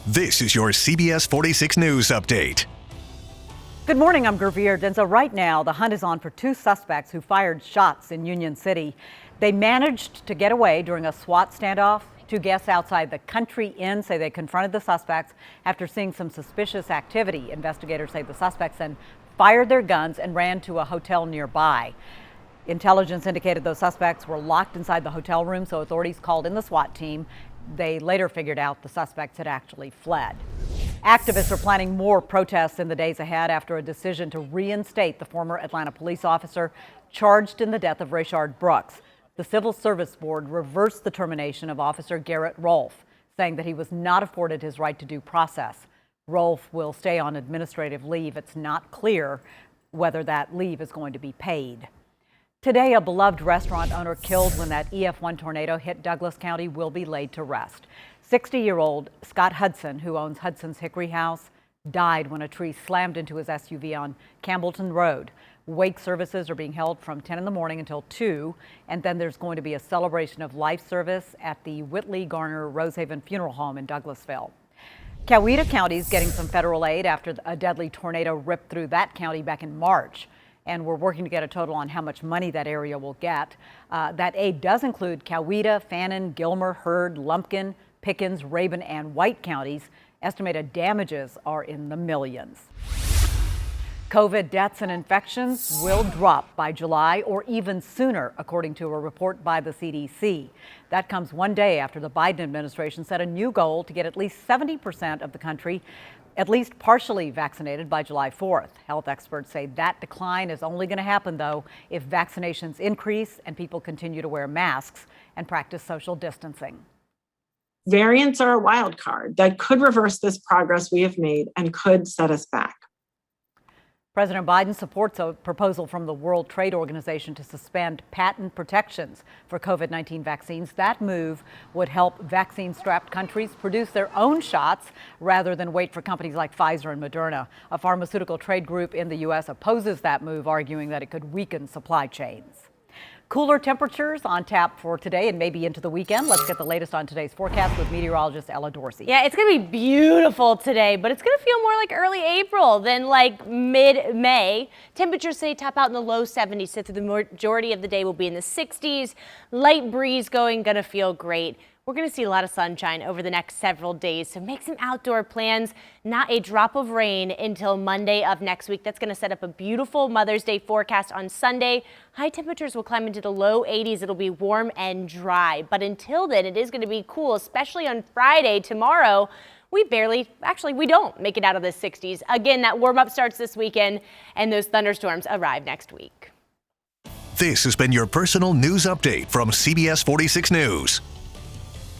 This is your CBS 46 News Update. Good morning, I'm Gervier Denza. Right now, the hunt is on for two suspects who fired shots in Union City. They managed to get away during a SWAT standoff. Two guests outside the Country Inn say they confronted the suspects after seeing some suspicious activity. Investigators say the suspects then fired their guns and ran to a hotel nearby. Intelligence indicated those suspects were locked inside the hotel room, so authorities called in the SWAT team. They later figured out the suspects had actually fled. Activists are planning more protests in the days ahead after a decision to reinstate the former Atlanta police officer charged in the death of Rayshard Brooks. The Civil Service Board reversed the termination of Officer Garrett Rolfe, saying that he was not afforded his right to due process. Rolfe will stay on administrative leave. It's not clear whether that leave is going to be paid. Today, a beloved restaurant owner killed when that EF1 tornado hit Douglas County will be laid to rest. 60-year-old Scott Hudson, who owns Hudson's Hickory House, died when a tree slammed into his SUV on Campbellton Road. Wake services are being held from 10 in the morning until 2, and then there's going to be a celebration of life service at the Whitley Garner Rosehaven Funeral Home in Douglasville. COWETA County is getting some federal aid after a deadly tornado ripped through that county back in March. And we're working to get a total on how much money that area will get. That aid does include Coweta, Fannin, Gilmer, Heard, Lumpkin, Pickens, Rabun, and White counties. Estimated damages are in the millions. COVID deaths and infections will drop by July or even sooner, according to a report by the CDC. That comes one day after the Biden administration set a new goal to get at least 70% of the country at least partially vaccinated by July 4th. Health experts say that decline is only going to happen, though, if vaccinations increase and people continue to wear masks and practice social distancing. Variants are a wild card that could reverse this progress we have made and could set us back. President Biden supports a proposal from the World Trade Organization to suspend patent protections for COVID-19 vaccines. That move would help vaccine-strapped countries produce their own shots rather than wait for companies like Pfizer and Moderna. A pharmaceutical trade group in the U.S. opposes that move, arguing that it could weaken supply chains. Cooler temperatures on tap for today and maybe into the weekend. Let's get the latest on today's forecast with meteorologist Ella Dorsey. Yeah, it's going to be beautiful today, but it's going to feel more like early April than like mid-May. Temperatures say top out in the low 70s, so through the majority of the day will be in the 60s. Light breeze going to feel great. We're going to see a lot of sunshine over the next several days, so make some outdoor plans. Not a drop of rain until Monday of next week. That's going to set up a beautiful Mother's Day forecast on Sunday. High temperatures will climb into the low 80s. It'll be warm and dry, but until then, it is going to be cool, especially on Friday. Tomorrow, we don't make it out of the 60s. Again, that warm up starts this weekend, and those thunderstorms arrive next week. This has been your personal news update from CBS 46 News.